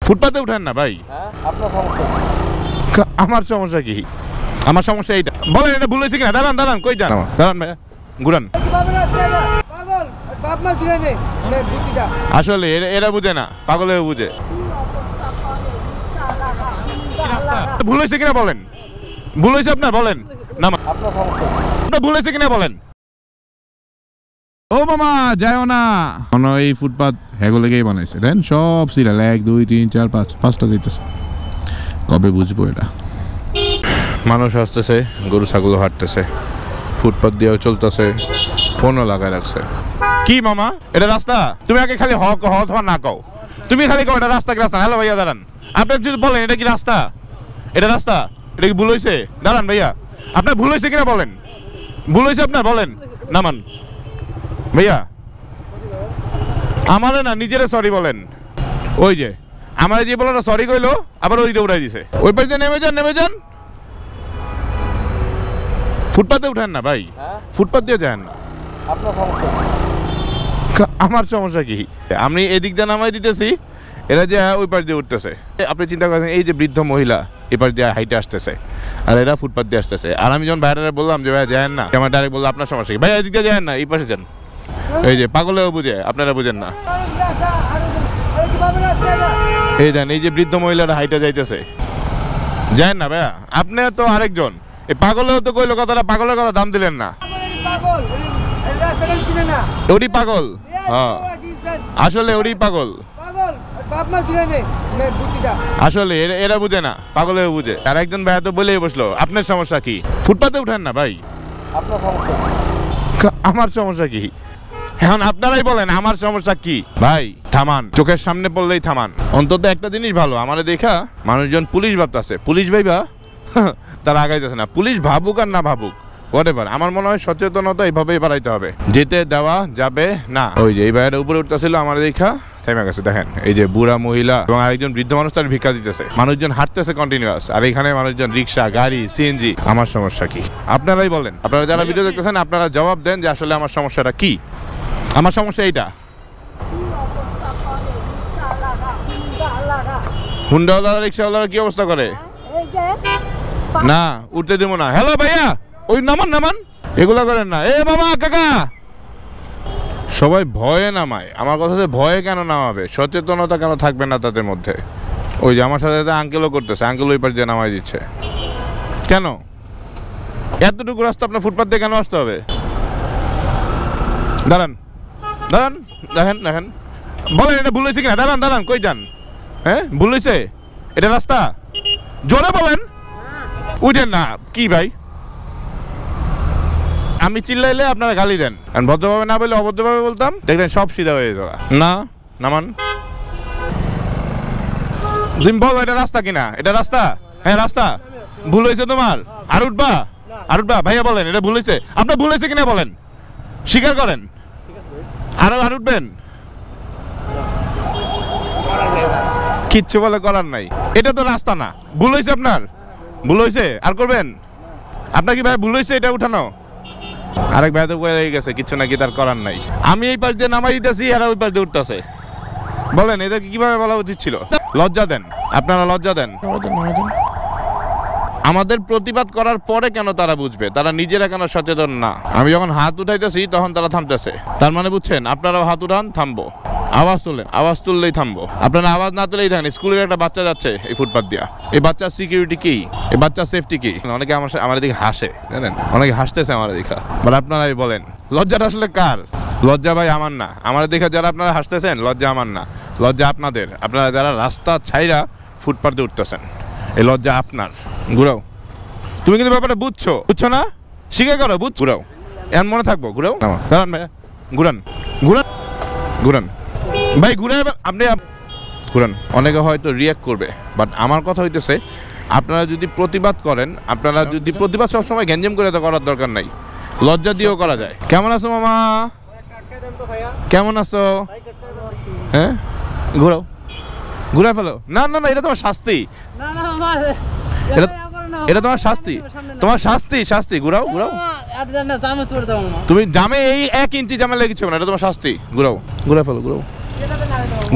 ফুটপাতে উঠেন না ভাই। আপনার সমস্যা আমার সমস্যা কি? আমার সমস্যা এইটা। বলেন এটা ভুল হয়েছে কিনা? দাঁড়ান দাঁড়ান, কই যান? দাঁড়ান ভাইয়া, ঘুরান। আসলে এরা বুঝে না, পাগলেও বুঝে। ভুল হয়েছে কিনা বলেন, ভুল হয়েছে আপনার বলেন না। আপনার ভুল হয়েছে কিনা বলেন। ও মামা যাও না, এই ফুটপাত হেগুলোকেই বানাইছে দেন, সব সিরিয়াল 1 2 3 4 5 5টা দিতেছে। কবে বুঝবো এটা? মানুষ আসতেছে, গরু ছাগল হাঁটতেছে, ফুটপাত দিয়েও চলতেছে, ফোনও লাগায় রাখছে। কি মামা এটা রাস্তা? তুমি আগে খালি হক অথবা না কও, তুমি খালি কও এটা রাস্তা কি রাস্তা। হ্যালো ভাইয়া দাঁড়ান, আপনি যদি বলেন এটা কি রাস্তা, এটা রাস্তা, এটা কি ভুল হয়েছে? দাঁড়ান ভাইয়া, আপনার ভুল হয়েছে কিনা বলেন, ভুল হয়েছে আপনার বলেন। নামান ভাইয়া, আমারে না নিজেরে সরি বলেন। ওই যে আমার যে বলো না সরি কইলো, আবার ওই দিয়ে উঠাই দিছে। ওই পাশে নেমে যান, নেমে যান। ফুটপাতে উঠেন না ভাই, ফুটপাত দিয়ে যান। আপনার সমস্যা আমার সমস্যা কি? আমি এদিক দিয়ে নামাই দিতেছি, এরা যে ওই পাশ দিয়ে উঠতেছে। আপনি চিন্তা করেন এই যে বৃদ্ধ মহিলা এপাশ দিয়ে হাইটে আসতেছে, আর এরা ফুটপাত দিয়ে আসতেছে। আর আমি যখন বাইরে বললাম যে ভাই যান না, আমার ডাইরেক্ট বললো আপনার সমস্যা কি? ভাই এদিক দিয়ে যান না, এই পাশে যান। এই যে পাগলেও বুঝে, আপনারা বুঝেন না। এই দেন, এই যে বৃদ্ধ মহিলারা হাইটে যাইতেছে, যান না ভাইয়া। আপনি তো আরেকজন, এই পাগলেও তো কইলো কথাটা, পাগলের কথা দাম দিলেন না। ওরই পাগল, হ্যাঁ আসলে ওরই পাগল। আসলে এরা বুঝে না, পাগলেও বুঝে। আর একজন ভাইয়া তো বলেই বসলো আপনার সমস্যা কি? ফুটপাতে উঠেন না ভাই। আপনার সমস্যা আমার সমস্যা কি? এখন আপনারাই বলেন আমার সমস্যা কি? ভাই থামান, চোখের সামনে পড়লেই থামান। অন্তত একটা জিনিস ভালো, আমারে দেখা মানুষজন পুলিশ ভাবতেছে, পুলিশ ভাইবা তারা আগাইতেছে না। পুলিশ ভাবুক আর না ভাবুক, হোয়াটএভার, আমার মনে হয় সচেতনতা এইভাবেই বাড়াইতে হবে। যেতে দেওয়া যাবে না। ওই যে এই ভাইয়ের উপরে উঠতেছিল, আমার দেখা থেমে গেছে। দেখেন এই যে বুড়া মহিলা এবং আরেকজন বৃদ্ধ মানুষ তার ভিক্ষা দিতেছে, মানুষজন হাঁটতেছে কন্টিনিউয়াস, আর এখানে মানুষজন রিক্সা, গাড়ি, সিএনজি। আমার সমস্যা কি? আপনারাই বলেন, আপনারা যারা ভিডিও দেখতেছেন আপনারা জবাব দেন যে আসলে আমার সমস্যাটা কি। আমার সমস্যা এইটা। হুন্ডাওয়ালা রিক্সাওয়ালারা কি অবস্থা করে? না উঠতে দেবো না। হ্যালো ভাইয়া, ওই নামান নামান, এগুলা করেন না। এ বাবা কাকা, সবাই ভয়ে নামায়। আমার কথা, ভয়ে কেন নামাবে? সচেতনতা কেন থাকবে না তাদের মধ্যে? ওই যে আমার সাথে আঙ্কেলও করতেছে, আঙ্কেল ওই পার দিয়ে নামাই দিচ্ছে। কেন এতটুকু রাস্তা আপনার ফুটপাত দিয়ে কেন আসতে হবে? দাঁড়ান দাঁড়ান, দেখেন দেখেন, বলেন এটা ভুল হয়েছে কিনা? দাঁড়ান দাঁড়ান, কই যান? হ্যাঁ ভুল হয়েছে, এটা রাস্তা, জোরে বলেন। উঠেন না কি ভাই? আমি চিল্লাইলে আপনারা গালি দেন, আর ভদ্রভাবে না বললে অভদ্রভাবে বলতাম, দেখবেন সব সিধা হয়ে যাওয়া। না নামান, বলো এটা রাস্তা কিনা? এটা রাস্তা? হ্যাঁ রাস্তা। ভুল হয়েছে তোমার? আর উঠবা? আর উঠবা? ভাইয়া বলেন এটা ভুল হয়েছে, আপনার ভুল হয়েছে কিনা বলেন, স্বীকার করেন। আর উঠবেন? কিচ্ছু বলে করার নাই, এটা তো রাস্তা না। ভুল হয়েছে আপনার, ভুল হয়েছে, আর করবেন? আপনার কি ভাই ভুল হয়েছে এটা উঠানো? আরেক ভাই তো হয়ে গেছে, কিছু নাকি তার করার নাই। আমি এই পাশ দিয়ে নামাই দিতেছি, এরা ওই পাশ দিয়ে উঠতেছে। বলেন এদের কিভাবে বলা উচিত ছিল? লজ্জা দেন, আপনারা লজ্জা দেন। আমাদের প্রতিবাদ করার পরে কেন তারা বুঝবে? তারা নিজেরা কেন সচেতন না? আমি যখন হাত উঠাইতেছি তখন তারা থামতেছে, তার মানে বুঝছেন? আপনারাও হাত উঠান, থামবো। আওয়াজ তুলেন, আওয়াজ তুললেই থামবো। আপনারা আওয়াজ না তুলেই থাকেন। স্কুলের একটা বাচ্চা যাচ্ছে এই ফুটপাত দিয়া, এই বাচ্চার সিকিউরিটি কি? এই বাচ্চার সেফটি কি? অনেকে আমার দিকে হাসে, জানেন, অনেকে হাসতেছে আমার দেখা। বাট আপনারাই বলেন লজ্জাটা আসলে কার? লজ্জা ভাই আমার না, আমার দেখা যারা আপনারা হাসতেছেন, লজ্জা আমার না, লজ্জা আপনাদের। আপনারা যারা রাস্তা ছাইরা ফুটপাতে উঠতেছেন, এই লজ্জা আপনার। ঘুরাও, তুমি কিন্তু ব্যাপারটা বুঝছো, বুঝছো না? স্বীকার করো, বুঝ। ঘুরাও, এমন মনে থাকবো। ঘুরাও, দাঁড়ান ভাইয়া, ঘুরান ঘুরান ঘুরান ভাই, ঘুরে আপনি ঘুরান। অনেকে হয়তো রিয়াক্ট করবে, বাট আমার কথা হইতেছে আপনারা যদি প্রতিবাদ করেন, আপনারা যদি প্রতিবাদ সবসময় গ্যাঞ্জাম করে তো করার দরকার নাই, লজ্জা দিয়েও করা যায়। কেমন আছো মামা? কেমন আছো? হ্যাঁ ঘুরাও, ঘুরে ফেলো। না না না, এটা তোমার শাস্তি, এটা তোমার শাস্তি, তোমার শাস্তি, শাস্তি। ঘুরাও ঘুরাও, তুমি জামে এই 1 ইঞ্চি জামে লেগেছো না, এটা তোমার শাস্তি। ঘুরাও, ঘুরে ফেলো, ঘুরাও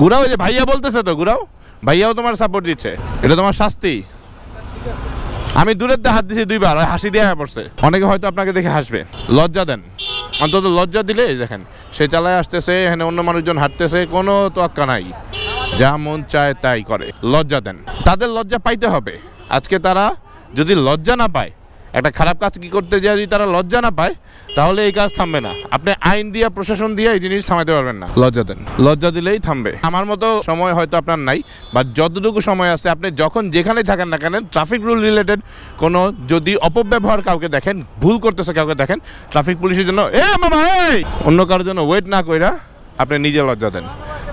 ঘুরাও। যে ভাইয়া বলতেছে তো ঘুরাও, ভাইয়াও তোমার সাপোর্ট দিচ্ছে, এটা তোমার শাস্তি। আমি দূরের দিয়ে হাত দিয়েছি 2 বার, হাসি দিয়ে পড়ছে। অনেকে হয়তো আপনাকে দেখে হাসবে, লজ্জা দেন। অন্তত লজ্জা দিলে দেখেন সে চালায় আসতেছে, এখানে অন্য মানুষজন হাঁটতেছে, কোনো তোয়াক্কা নাই, যা মন চায় তাই করে। লজ্জা দেন, তাদের লজ্জা পাইতে হবে। আজকে তারা যদি লজ্জা না পায়, একটা খারাপ কাজ কি করতে যায় যদি তারা লজ্জা না পায়, তাহলে এই কাজ থামবে না। আপনি আইন দিয়ে, প্রশাসন দিয়ে এই জিনিস থামাতে পারবেন না। লজ্জা দেন, লজ্জা দিলেই থামবে। আমার মতো সময় হয়তো আপনার নাই, বা যতটুকু সময় আছে আপনি যখন যেখানে থাকেন না কেন, ট্রাফিক রুল রিলেটেড কোনো যদি অপব্যবহার কাউকে দেখেন, ভুল করতেছে কাউকে দেখেন, ট্রাফিক পুলিশের জন্য অন্য কারোর জন্য ওয়েট না কইরা আপনি নিজে লজ্জা দেন,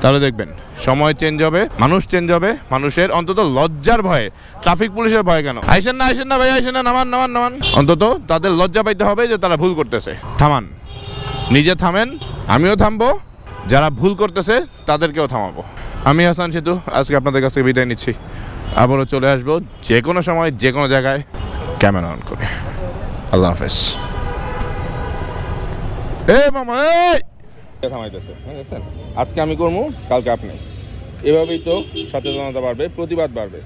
তাহলে দেখবেন সময় চেঞ্জ হবে, মানুষ চেঞ্জ হবে। মানুষের অন্তত লজ্জার ভয়ে, ট্রাফিক পুলিশের ভয় কেন? আইসেন না ভাই, আইসেন না, নামান। অন্তত তাদের লজ্জা পাইতে হবে যে তারা ভুল করতেছে। থামান, নিজে থামেন, আমিও থামবো, যারা ভুল করতেছে তাদেরকেও থামাবো। আমি হাসান সেতু আজকে আপনাদের কাছ থেকে বিদায় নিচ্ছি। আবারও চলে আসবো যে কোনো সময়, যে কোনো জায়গায়, ক্যামেরা অন করে। আল্লাহ হাফেজ। মামা থামাইতেছে, বুঝছেন? আজকে আমি করবো, কালকে আপনি। এভাবেই তো সচেতনতা বাড়বে, প্রতিবাদ বাড়বে।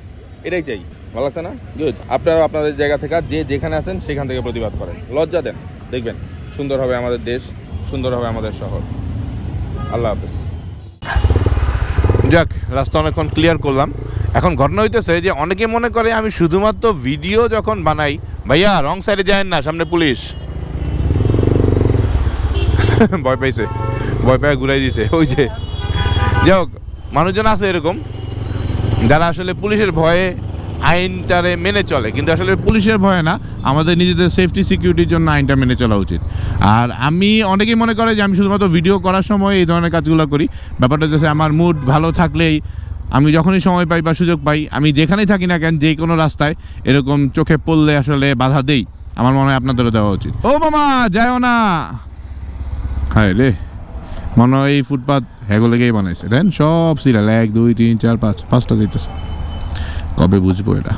এটাই চাই। ভালো লাগছে না? গুড। আপনারা আপনাদের জায়গা থেকে যে যেখানে আছেন সেখান থেকে প্রতিবাদ করেন, লজ্জা দেন, দেখবেন সুন্দর হবে আমাদের দেশ, সুন্দর হবে আমাদের শহর। আল্লাহ হাফেজ। যাক, রাস্তা অনেকক্ষণ ক্লিয়ার করলাম। এখন ঘটনা হইতেছে যে অনেকে মনে করে আমি শুধুমাত্র ভিডিও যখন বানাই, ভাইয়া রং সাইডে যায়েন না, সামনে পুলিশ। ভয় পাইছে, ভয় পেয়ে ঘুরাই দিছে। ওই যে যাই হোক, মানুষজন আছে এরকম যারা আসলে পুলিশের ভয়ে আইনটারে মেনে চলে, কিন্তু আসলে পুলিশের ভয়ে না, আমাদের নিজেদের সেফটি সিকিউরিটির জন্য আইনটা মেনে চলা উচিত। আর আমি, অনেকেই মনে করে যে আমি শুধুমাত্র ভিডিও করার সময় এই ধরনের কাজগুলো করি। ব্যাপারটা হচ্ছে আমার মুড ভালো থাকলেই, আমি যখনই সময় পাই বা সুযোগ পাই, আমি যেখানেই থাকি না কেন, যে কোনো রাস্তায় এরকম চোখে পড়লে আসলে বাধা দেই। আমার মনে হয় আপনাদেরও দেওয়া উচিত। ও মামা যাও না, হায় রে, মনে হয় এই ফুটপাথ হ্যাগো লেগেই বানাইছে। দেন সব সিরিয়াল 1 2 3 4 5 5টা দিতেছে। কবে বুঝবো এটা?